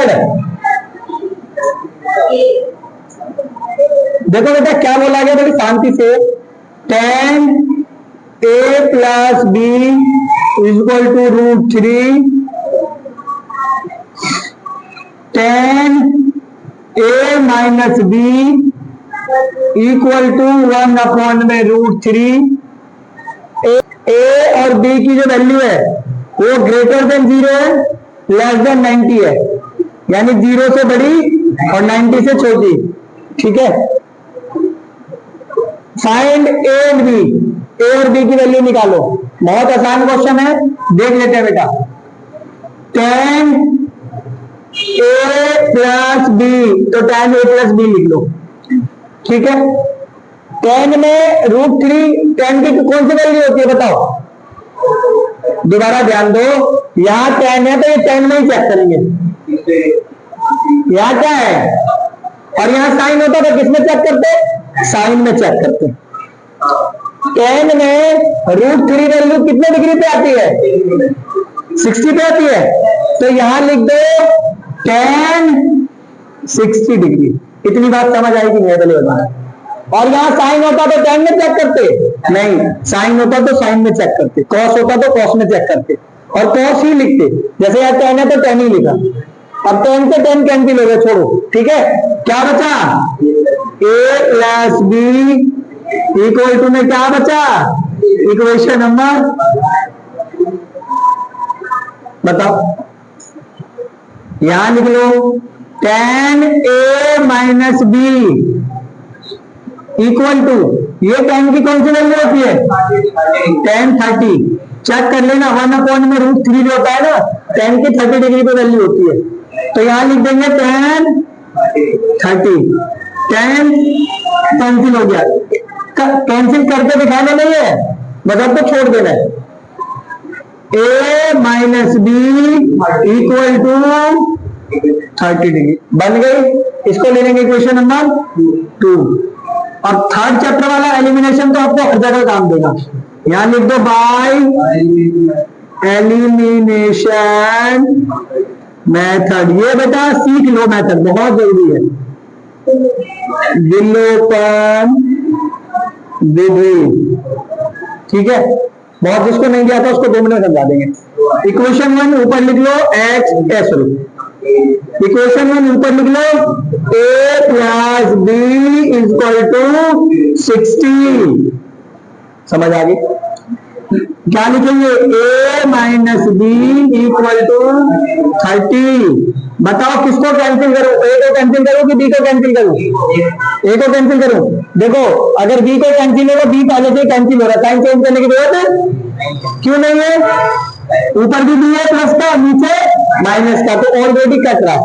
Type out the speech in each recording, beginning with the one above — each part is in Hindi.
मेथड। देखो बेटा क्या बोला गया, देखो शांति से, tan a plus B equal to √3 tan a minus B equal to 1/√3। A और बी की जो वैल्यू है वो ग्रेटर देन 0 है, लेस देन 90 है, यानी 0 से बड़ी और 90 से छोटी। ठीक है, फाइंड ए एंड बी, ए और बी की वैल्यू निकालो। बहुत आसान क्वेश्चन है, देख लेते हैं बेटा। tan a प्लस बी, तो tan a प्लस बी लिख लो। ठीक है, tan में √3, tan की कौन सी वैल्यू होती है बताओ, दोबारा ध्यान दो, यहां tan है तो ये tan में ही चेक करेंगे, यहां क्या है, और यहां साइन होता तो किसमें चेक करते, साइन में चेक करते। tan में √3 वैल्यू कितने डिग्री पे आती है, 60 पे आती है, तो यहां लिख दो tan 60 डिग्री। इतनी बात समझ आएगी नहीं पहले बताना। और यहाँ साइन होता तो tan में चेक करते, नहीं, साइन होता तो साइन में चेक करते, कॉस होता तो कॉस में चेक करते, और कॉस ही लिखते। जैसे यहाँ tan है तो tan ही लिखा। अब tan से tan कैंसिल हो गया, छोड़ो। ठीक है, क्या बचा, a plus B equal to में क्या बचा, इक्वेशन नंबर बताओ, यहां लिख लो tan a minus B equal to, ये tan की कौन सी वैल्यू होती है, tan 30। चेक कर लेना, 1/√3 जो होता है ना, tan की 30 डिग्री पे वैल्यू होती है, तो यहां लिख देंगे tan 30। tan कैंसिल हो गया, कैंसिल करके दिखाना नहीं है, मतलब तो छोड़ देना है। a minus B equal to 30 degree बन गई। इसको ले लेंगे इक्वेशन नंबर 2। और थर्ड चैप्टर वाला एलिमिनेशन तो आपको हर जगह काम देगा, यहां लिख दो बाय एलिमिनेशन मेथड। ये बेटा सीख लो, मेथड बहुत जरूरी है, विलोपन विधि। ठीक है, बहुत जिसको नहीं दिया था उसको 2 मिनट में समझा देंगे। इक्वेशन 1 ऊपर लिख लो, इक्वेशन 1 ऊपर लिख लो, a plus B equal to 60। समझ आ गई, क्या लिखेंगे, a minus B equal to 30। बताओ किसको कैंसिल करूं, a को कैंसिल करूं कि b को कैंसिल करूं, a को कैंसिल करूं। देखो अगर b को कैंसिल होगा, b पहले से कैंसिल हो रहा है, साइन चेंज करने की जरूरत है क्यों नहीं है, ऊपर भी b है प्लस का, नीचे माइनस का, तो ऑलरेडी कट रहा है।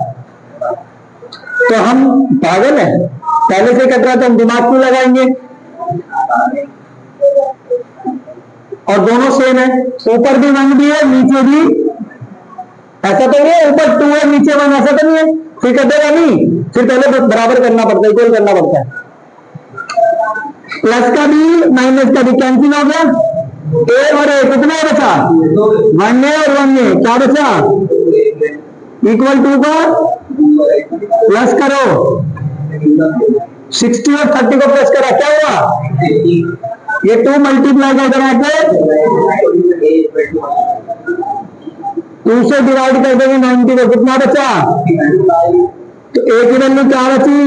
तो हम पागल है, पहले से कट रहा तो हम दिमाग क्यों लगाएंगे, और दोनों सेम है, ऊपर भी 1 भी है, नीचे भी, ऐसा तो नहीं है ऊपर 2 है नीचे 1, ऐसा तो नहीं है, फिर कटेगा नहीं, फिर पहले बराबर करना पड़ता है, इक्वल करना पड़ता है। प्लस का भी माइनस का भी कैंसिल हो गया, ए और ए कितना बचा, 1 है और 1 है, क्या बचा, इक्वल टू का प्लस करो, 60 और 30 को प्लस करा, क्या हुआ, ये 2 मल्टीप्लाई कर आके 2 से डिवाइड कर देंगे 90 को, कितना बचा, तो ए की वैल्यू क्या बची,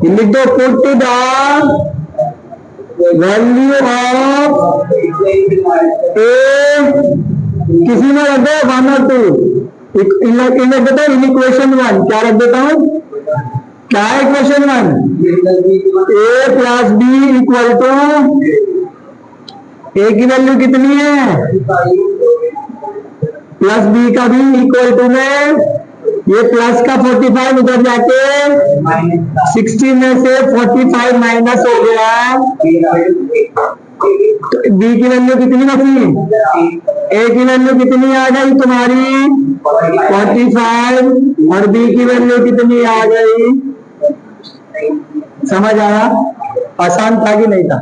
लिख दो, पुट द वैल्यू ऑफ ए, किसी में रख दो 1 और 2, इन इक्वेशन 1 क्या रख देता हूं, क्या है equation 1, a plus B equal to, A की वैल्यू कितनी है, प्लस बी का भी इक्वल टू में, ये प्लस का 45 उधर जाके 60 में से 45 माइनस हो गया, तो बी की वैल्यू कितनी बची, ए की वैल्यू कितनी आ गई तुम्हारी 45, और बी की वैल्यू कितनी आ गई, समझ आया, आसान था कि नहीं था।